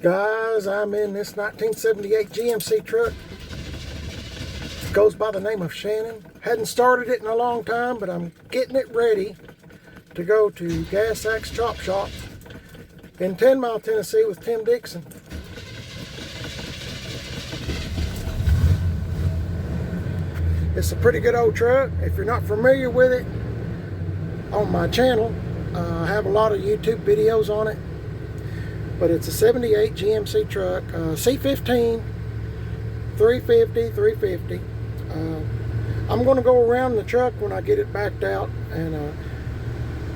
Guys, I'm in this 1978 GMC truck. It goes by the name of Shannon. Hadn't started it in a long time, but I'm getting it ready to go to Gas Axe Chop Shop in 10 Mile, Tennessee with Tim Dixon. It's a pretty good old truck. If you're not familiar with it, on my channel, I have a lot of YouTube videos on it. But it's a 78 GMC truck, C15, 350. I'm going to go around the truck when I get it backed out. And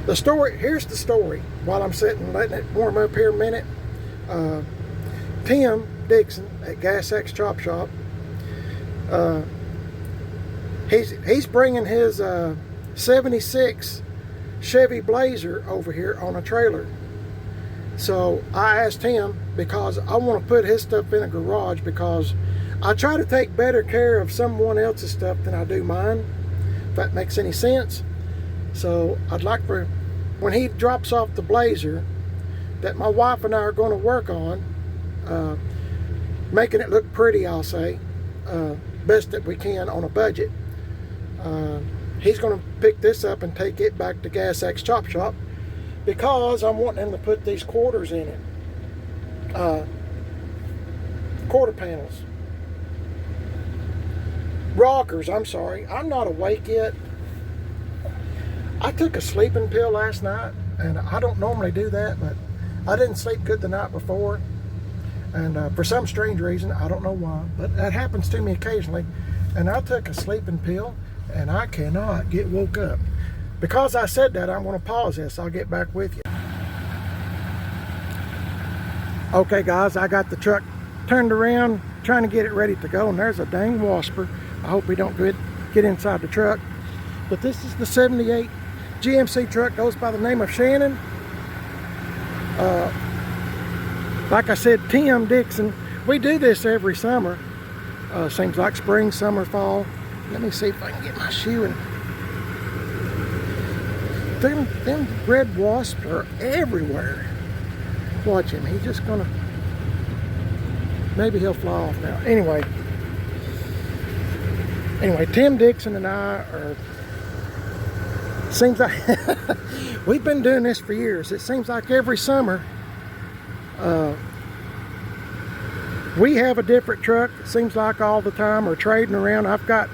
the story, here's the story. While I'm sitting letting it warm up here a minute, Tim Dixon at Gas Axe Chop Shop, he's bringing his 76 Chevy Blazer over here on a trailer. So I asked him, because I want to put his stuff in a garage, because I try to take better care of someone else's stuff than I do mine, if that makes any sense. So I'd like for, when he drops off the Blazer that my wife and I are going to work on, making it look pretty, I'll say, best that we can on a budget. He's going to pick this up and take it back to Gas Axe Chop Shop, because I'm wanting him to put these quarters in it. Quarter panels. Rockers, I'm sorry. I'm not awake yet. I took a sleeping pill last night, and I don't normally do that, but I didn't sleep good the night before. And for some strange reason, I don't know why, but that happens to me occasionally. And I took a sleeping pill, and I cannot get woke up. Because I said that, I'm going to pause this. I'll get back with you. Okay, guys, I got the truck turned around, trying to get it ready to go, and there's a dang wasper. I hope we don't get inside the truck. But this is the 78 GMC truck, goes by the name of Shannon. Like I said, Tim Dixon. We do this every summer. Seems like spring, summer, fall. Let me see if I can get my shoe in. Them red wasps are everywhere. Watch him. He's just gonna, maybe he'll fly off now. Anyway, Tim Dixon and I are, seems like we've been doing this for years. It seems like every summer we have a different truck. It seems like all the time, or trading around. I've got,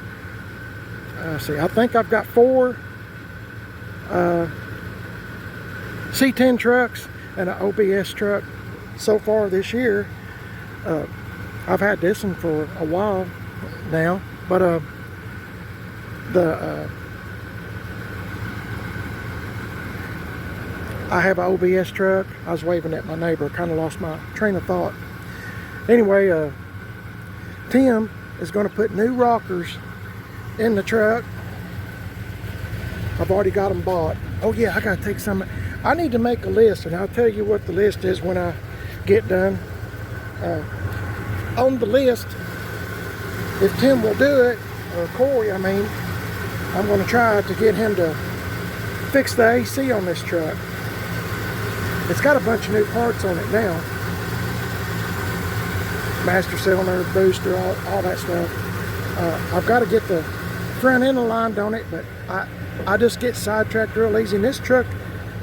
I think I've got 4 C10 trucks and an OBS truck so far this year. I've had this one for a while now, but I have an OBS truck. I was waving at my neighbor, kind of lost my train of thought. Anyway, Tim is going to put new rockers in the truck. I've already got them bought. Oh yeah, I gotta take some. I need to make a list, and I'll tell you what the list is when I get done. On the list, if Tim will do it, or Corey, I mean, I'm gonna try to get him to fix the AC on this truck. It's got a bunch of new parts on it now. Master cylinder, booster, all that stuff. I've got to get the front end aligned on it, but I just get sidetracked real easy. And this truck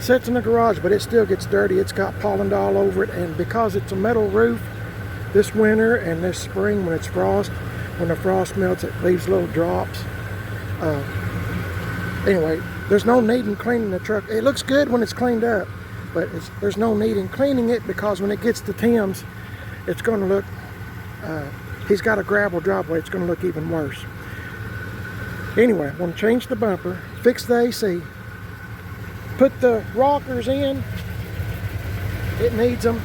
sits in the garage, but it still gets dirty. It's got pollen all over it, and because it's a metal roof, this winter and this spring when it's frost, when the frost melts, it leaves little drops. Anyway, there's no need in cleaning the truck. It looks good when it's cleaned up, but there's no need in cleaning it, because when it gets to Tim's, it's going to look, he's got a gravel driveway, it's going to look even worse. Anyway, I'm going to change the bumper, fix the AC, put the rockers in. It needs them.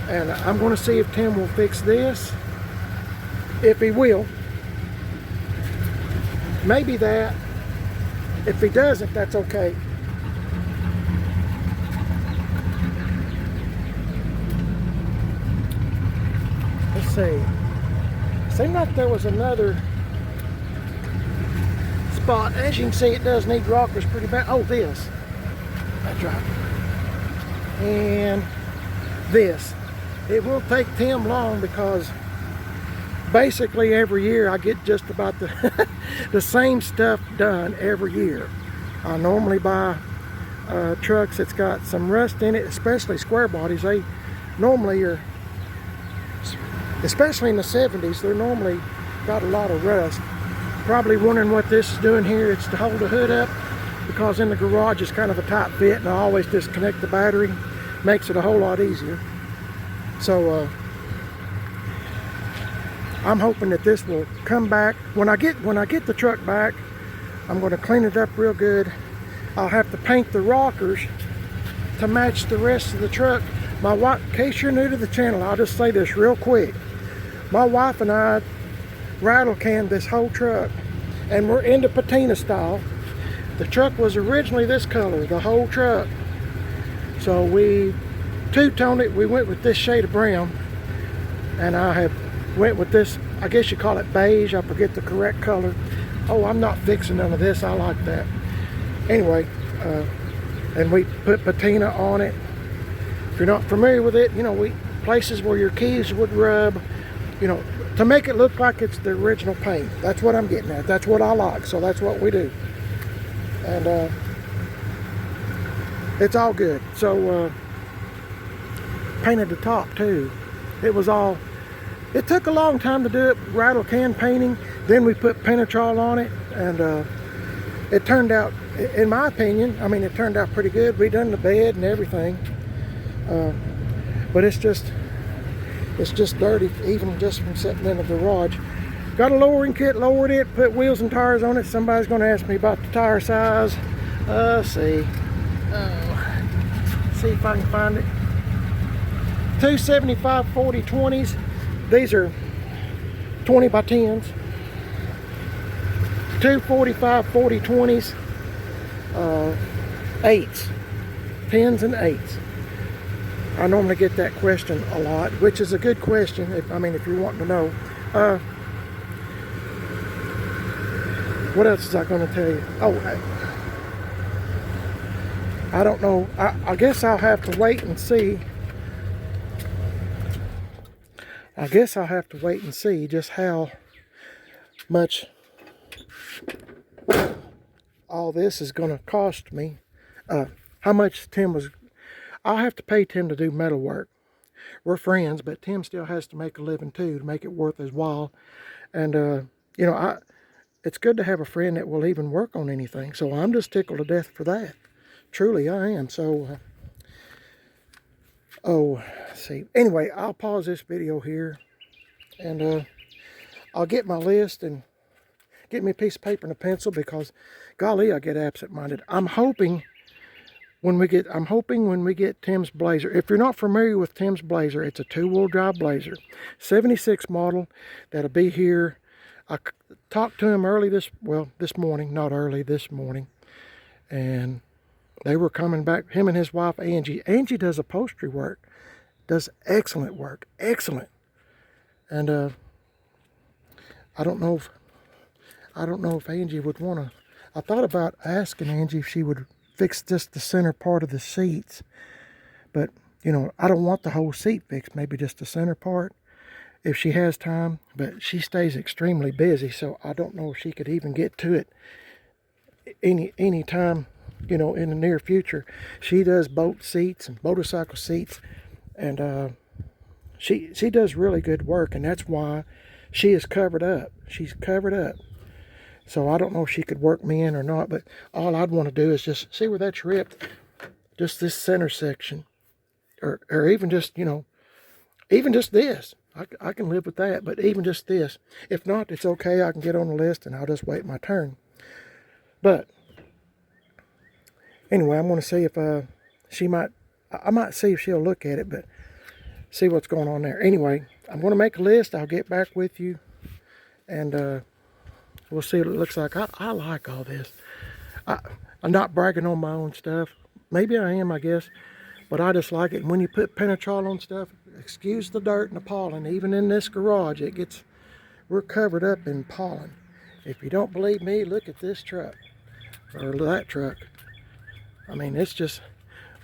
And I'm going to see if Tim will fix this. If he will. Maybe that. If he doesn't, that's okay. Let's see. Seemed like there was another spot. As you can see, it does need rockers pretty bad. Oh, this. That's right. And this. it won't take Tim long, because basically every year I get just about the the same stuff done every year. I normally buy trucks that's got some rust in it, especially square bodies. They normally are, especially in the 70s, they're normally got a lot of rust. Probably wondering what this is doing here. It's to hold the hood up, because in the garage it's kind of a tight fit, and I always disconnect the battery. Makes it a whole lot easier. So I'm hoping that this will come back. When I get the truck back, I'm going to clean it up real good. I'll have to paint the rockers to match the rest of the truck. My wife, in case you're new to the channel, I'll just say this real quick. My wife and I rattle canned this whole truck, and we're into patina style. The truck was originally this color, the whole truck. So we two-toned it. We went with this shade of brown, and I went with this, I guess you call it beige, I forget the correct color. Oh, I'm not fixing none of this, I like that. Anyway, and we put patina on it. If you're not familiar with it, you know, places where your keys would rub, you know, to make it look like it's the original paint. That's what I'm getting at. That's what I like, so that's what we do. And it's all good. So painted the top too. It took a long time to do it, rattle can painting. Then we put Penetrol on it, and it turned out, in my opinion, I mean, it turned out pretty good. We done the bed and everything, but it's just dirty, even just from sitting in the garage. Got a lowering kit, lowered it, put wheels and tires on it. Somebody's going to ask me about the tire size. Let's see. See if I can find it. 275 40/20s. These are 20 by 10s. 245 40/20s. 8s. 10s and 8s. I normally get that question a lot, which is a good question, if you're wanting to know. What else is I going to tell you? Oh, I don't know. I guess I'll have to wait and see. I guess I'll have to wait and see just how much all this is going to cost me. How much Tim was... I'll have to pay Tim to do metal work. We're friends, but Tim still has to make a living too, to make it worth his while. And, you know, it's good to have a friend that will even work on anything. So I'm just tickled to death for that. Truly, I am. So, let's see. Anyway, I'll pause this video here, and I'll get my list and get me a piece of paper and a pencil, because, golly, I get absent-minded. I'm hoping when we get Tim's Blazer. If you're not familiar with Tim's Blazer, it's a two-wheel drive Blazer, 76 model. That'll be here. I talked to him this morning, not early, this morning, and they were coming back, him and his wife Angie. Angie does upholstery work, does excellent work, excellent. And I don't know if Angie would want to. I thought about asking Angie if she would fix just the center part of the seats, but you know, I don't want the whole seat fixed, maybe just the center part if she has time. But she stays extremely busy, so I don't know if she could even get to it any time, you know, in the near future. She does boat seats and motorcycle seats, and she does really good work, and that's why she is covered up. She's covered up. So I don't know if she could work me in or not, but all I'd want to do is just see where that's ripped, just this center section, or even just, you know, even just this. I can live with that, but even just this. If not, it's okay. I can get on the list and I'll just wait my turn. But anyway, I'm going to see if I might see if she'll look at it, but see what's going on there. Anyway, I'm going to make a list. I'll get back with you, and we'll see what it looks like. I like all this. I'm not bragging on my own stuff. Maybe I am, I guess. But I just like it. And when you put Penetrol on stuff, excuse the dirt and the pollen. Even in this garage, we're covered up in pollen. If you don't believe me, look at this truck. Or that truck. I mean, it's just...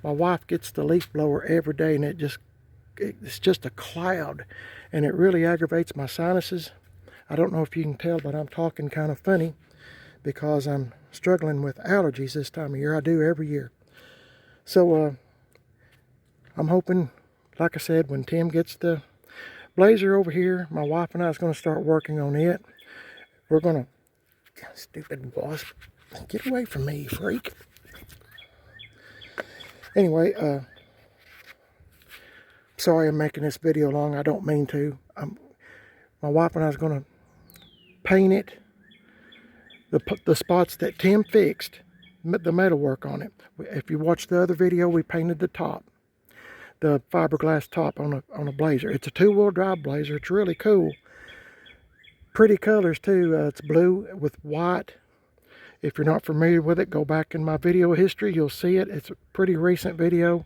My wife gets the leaf blower every day, and it just it's just a cloud, and it really aggravates my sinuses. I don't know if you can tell, but I'm talking kind of funny because I'm struggling with allergies this time of year. I do every year. So I'm hoping, like I said, when Tim gets the Blazer over here, my wife and I is going to start working on it. We're going to, stupid wasp, get away from me, freak. Anyway, sorry I'm making this video long. I don't mean to. My wife and I is going to paint it, the spots that Tim fixed, the metal work on it. If you watch the other video, we painted the top, the fiberglass top on a Blazer. It's a two-wheel drive Blazer. It's really cool. Pretty colors too. It's blue with white. If you're not familiar with it, go back in my video history. You'll see it. It's a pretty recent video.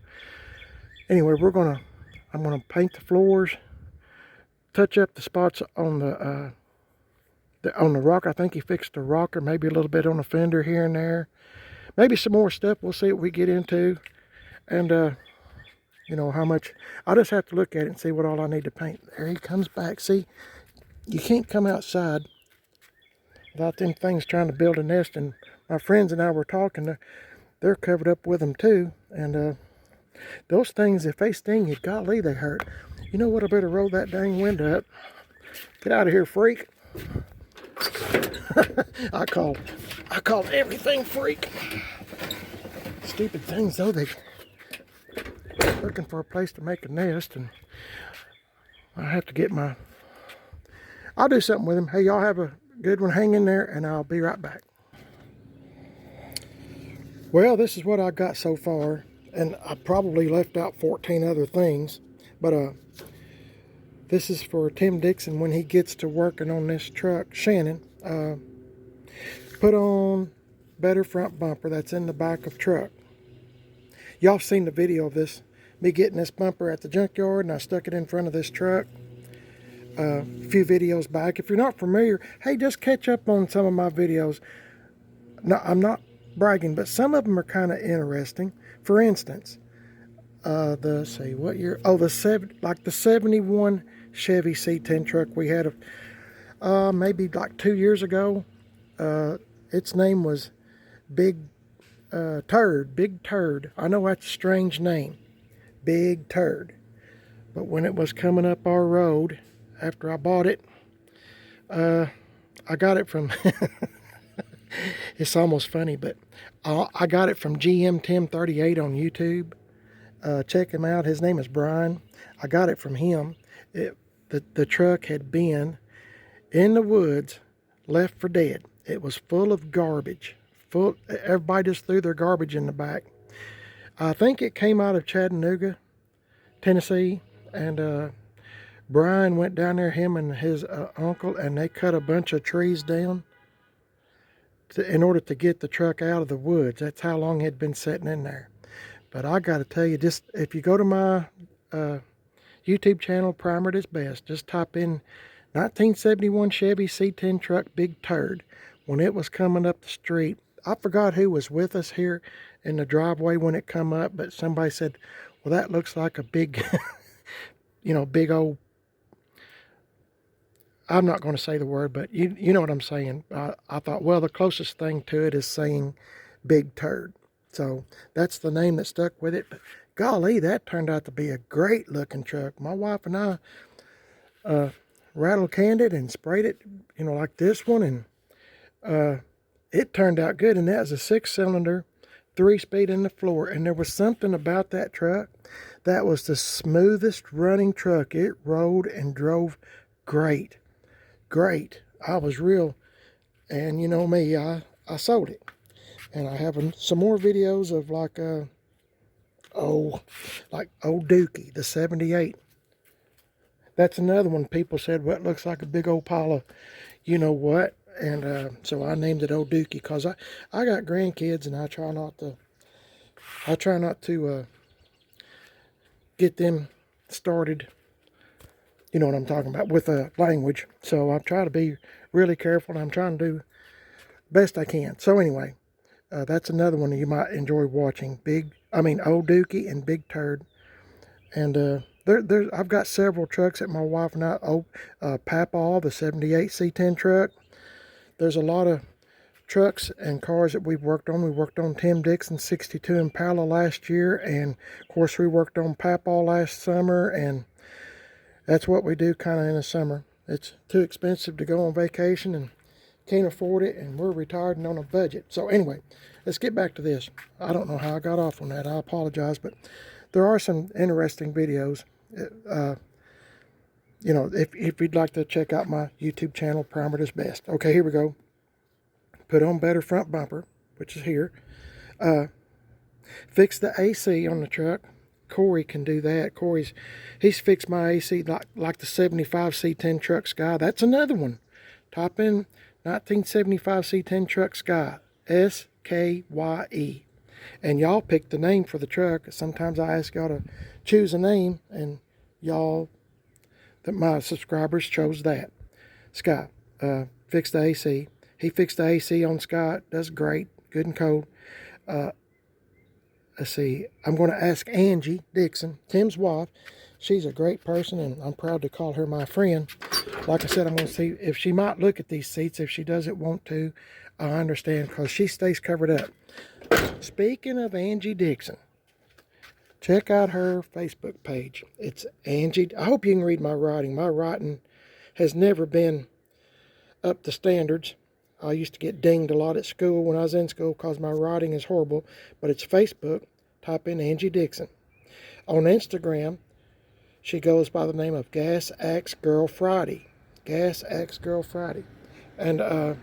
Anyway, I'm gonna paint the floors, touch up the spots on the rock. I think he fixed the rocker, maybe a little bit on the fender here and there. Maybe some more stuff. We'll see what we get into. And you know how much. I'll just have to look at it and see what all I need to paint. There he comes back. See, you can't come outside without them things trying to build a nest. And my friends and I were talking. They're covered up with them too. And those things, if they sting you, golly, they hurt. You know what? I better roll that dang window up. Get out of here, freak. I called everything freak. Stupid things though, they looking for a place to make a nest, and I have to get I'll do something with them. Hey, y'all have a good one. Hang in there, and I'll be right back. Well, this is what I got so far, and I probably left out 14 other things, but this is for Tim Dixon when he gets to working on this truck. Shannon, put on better front bumper that's in the back of truck. Y'all seen the video of this, me getting this bumper at the junkyard, and I stuck it in front of this truck a few videos back. If you're not familiar, hey, just catch up on some of my videos. No, I'm not bragging, but some of them are kind of interesting. For instance, let's see, what year? Oh, the 71 Chevy C10 truck we had maybe like 2 years ago. Its name was Big Turd. I know that's a strange name, Big Turd. But when it was coming up our road, after I bought it, I got it from, it's almost funny, but I got it from GM1038 on YouTube. Check him out. His name is Brian. I got it from him. The truck had been in the woods, left for dead. It was full of garbage. Everybody just threw their garbage in the back. I think it came out of Chattanooga, Tennessee, and Brian went down there, him and his uncle, and they cut a bunch of trees down in order to get the truck out of the woods. That's how long it had been sitting in there. But I got to tell you, just if you go to my YouTube channel, Primer It Is Best, just type in 1971 Chevy C10 truck Big Turd. When it was coming up the street, I forgot who was with us here in the driveway when it come up, but somebody said, well, that looks like a big, big old, I'm not going to say the word, but you know what I'm saying. I thought, well, the closest thing to it is saying Big Turd. So that's the name that stuck with it. But golly, that turned out to be a great looking truck. My wife and I rattle canned it and sprayed it, like this one, and it turned out good. And that was a 6-cylinder, 3-speed in the floor. And there was something about that truck that was the smoothest running truck. It rode and drove great. I was real, and you know me, I sold it. And I have some more videos of like old Dookie, the 78. That's another one people said, well, it looks like a big old pile of you know what. And so I named it Old Dookie because I got grandkids, and I try not to get them started, you know what I'm talking about, with language. So I try to be really careful, and I'm trying to do the best I can. So anyway, that's another one you might enjoy watching. Old Dookie and Big Turd. And I've got several trucks that my wife and I Papaw, the 78 C10 truck. There's a lot of trucks and cars that we've worked on. We worked on Tim Dixon 62 Impala last year, and of course we worked on Papaw last summer, and that's what we do kind of in the summer. It's too expensive to go on vacation and can't afford it, and we're retired and on a budget. So anyway, let's get back to this. I don't know how I got off on that. I apologize, but there are some interesting videos. You know, if you'd like to check out my YouTube channel, Primer Does Best. Okay, here we go. Put on better front bumper, which is here. Fix the AC on the truck. Corey can do that. He's fixed my AC like the 75 C10 truck Skye. That's another one. Type in 1975 C10 truck Skye. SKYE. And y'all pick the name for the truck. Sometimes I ask y'all to choose a name, and my subscribers chose that. Skye. Fix the AC. He fixed the AC on Skye. Does great. Good and cold. Let's see. I'm going to ask Angie Dixon, Tim's wife. She's a great person, and I'm proud to call her my friend. Like I said, I'm going to see if she might look at these seats. If she doesn't want to, I understand, because she stays covered up. Speaking of Angie Dixon, check out her Facebook page. It's Angie. I hope you can read my writing. My writing has never been up to standards. I used to get dinged a lot at school when I was in school because my writing is horrible. But it's Facebook. Type in Angie Dixon. On Instagram, she goes by the name of Gas Axe Girl Friday. Gas Axe Girl Friday. And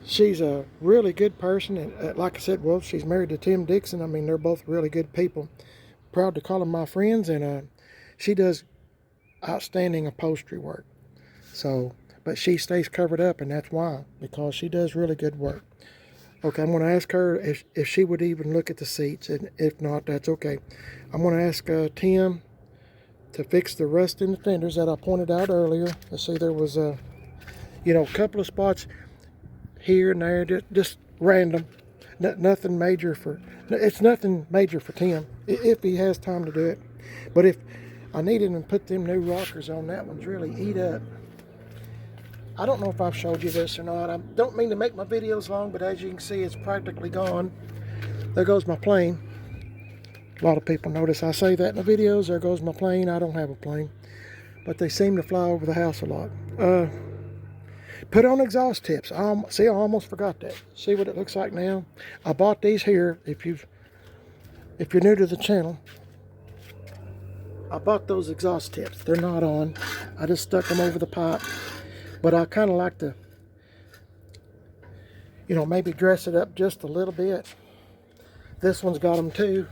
she's a really good person. And like I said, well, she's married to Tim Dixon. I mean, they're both really good people. Proud to call them my friends. And she does outstanding upholstery work. But she stays covered up, and that's why, because she does really good work. Okay, I'm going to ask her if she would even look at the seats, and if not, that's okay. I'm going to ask Tim to fix the rust in the fenders that I pointed out earlier. Let's see, there was a couple of spots here and there, just random. Nothing major it's nothing major for Tim, if he has time to do it. But if I needed him to put them new rockers on, that one's really eat up. I don't know if I've showed you this or not. I don't mean to make my videos long, but as you can see, it's practically gone. There goes my plane. A lot of people notice I say that in the videos. There goes my plane. I don't have a plane, but they seem to fly over the house a lot. Put on exhaust tips. See, I almost forgot that. See what it looks like now? I bought these here. If you're new to the channel, I bought those exhaust tips. They're not on. I just stuck them over the pipe. But I kind of like to, maybe dress it up just a little bit. This one's got them too.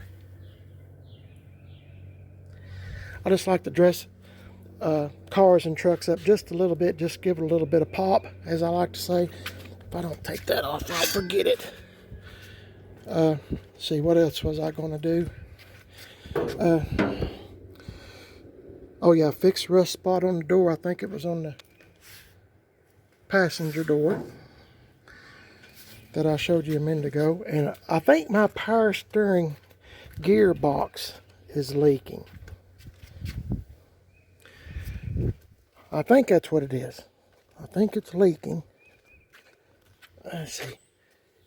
I just like to dress cars and trucks up just a little bit, just give it a little bit of pop, as I like to say. If I don't take that off, I'll forget it. See, what else was I going to do? Oh yeah, fix rust spot on the door. I think it was on the passenger door that I showed you a minute ago, and I think my power steering gearbox is leaking. I think that's what it is. I think it's leaking. Let's see.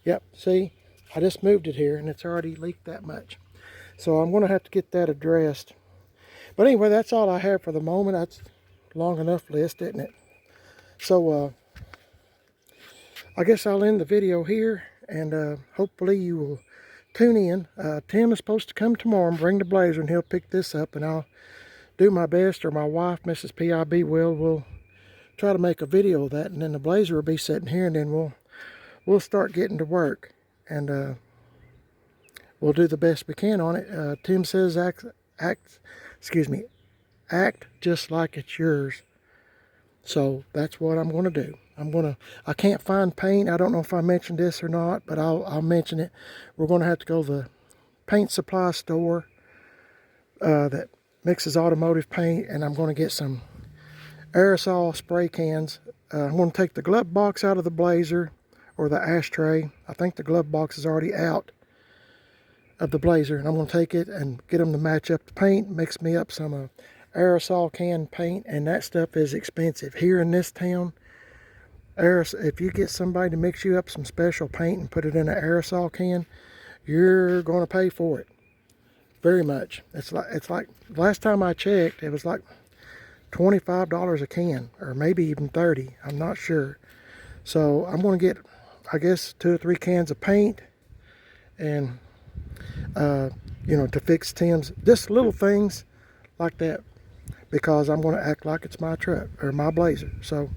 Yep, see, I just moved it here and it's already leaked that much. So I'm going to have to get that addressed. But anyway, that's all I have for the moment. That's a long enough list, isn't it? So I guess I'll end the video here, and hopefully you will tune in. Tim is supposed to come tomorrow and bring the Blazer, and he'll pick this up, and I'll do my best, or my wife, Mrs. PIB, will try to make a video of that, and then the Blazer will be sitting here, and then we'll start getting to work, and we'll do the best we can on it. Tim says act just like it's yours. So that's what I'm going to do. I can't find paint. I don't know if I mentioned this or not, but I'll mention it. We're going to have to go to the paint supply store that mixes automotive paint, and I'm going to get some aerosol spray cans. I'm going to take the glove box out of the Blazer, or the ashtray. I think the glove box is already out. of the Blazer, and I'm going to take it and get them to match up the paint, mix me up some aerosol can paint, and that stuff is expensive. Here in this town, if you get somebody to mix you up some special paint and put it in an aerosol can, you're going to pay for it very much. It's like last time I checked, it was like $25 a can, or maybe even 30. I'm not sure. So I'm going to get, I guess, 2 or 3 cans of paint, and you know, to fix Tim's, just little things like that, because I'm going to act like it's my truck or my Blazer. So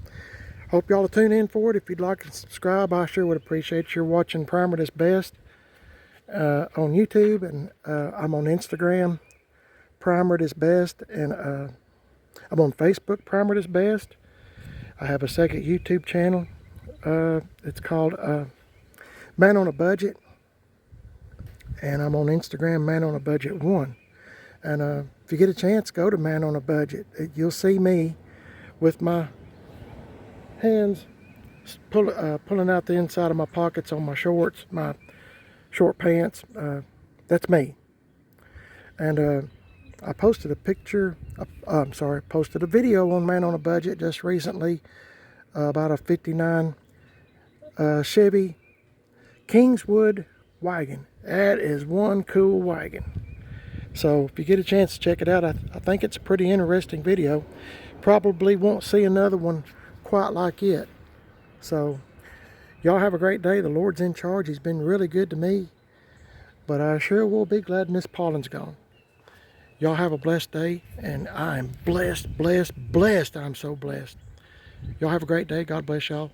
hope y'all will tune in for it. If you'd like to subscribe, I sure would appreciate your watching Primer Is Best on YouTube, and I'm on Instagram, Primer Is Best, and I'm on Facebook, Primer Is Best. I have a second YouTube channel. It's called Man on a Budget, and I'm on Instagram, Man on a Budget 1. And if you get a chance, go to Man on a Budget. You'll see me with my hands pulling out the inside of my pockets on my shorts, my short pants. That's me. And I posted a picture, posted a video on Man on a Budget just recently about a 59 Chevy Kingswood wagon. That is one cool wagon. So if you get a chance to check it out, I think it's a pretty interesting video. Probably won't see another one quite like it. So y'all have a great day. The Lord's in charge. He's been really good to me. But I sure will be glad when this pollen's gone. Y'all have a blessed day, and I'm blessed, blessed, blessed. I'm so blessed. Y'all have a great day. God bless y'all.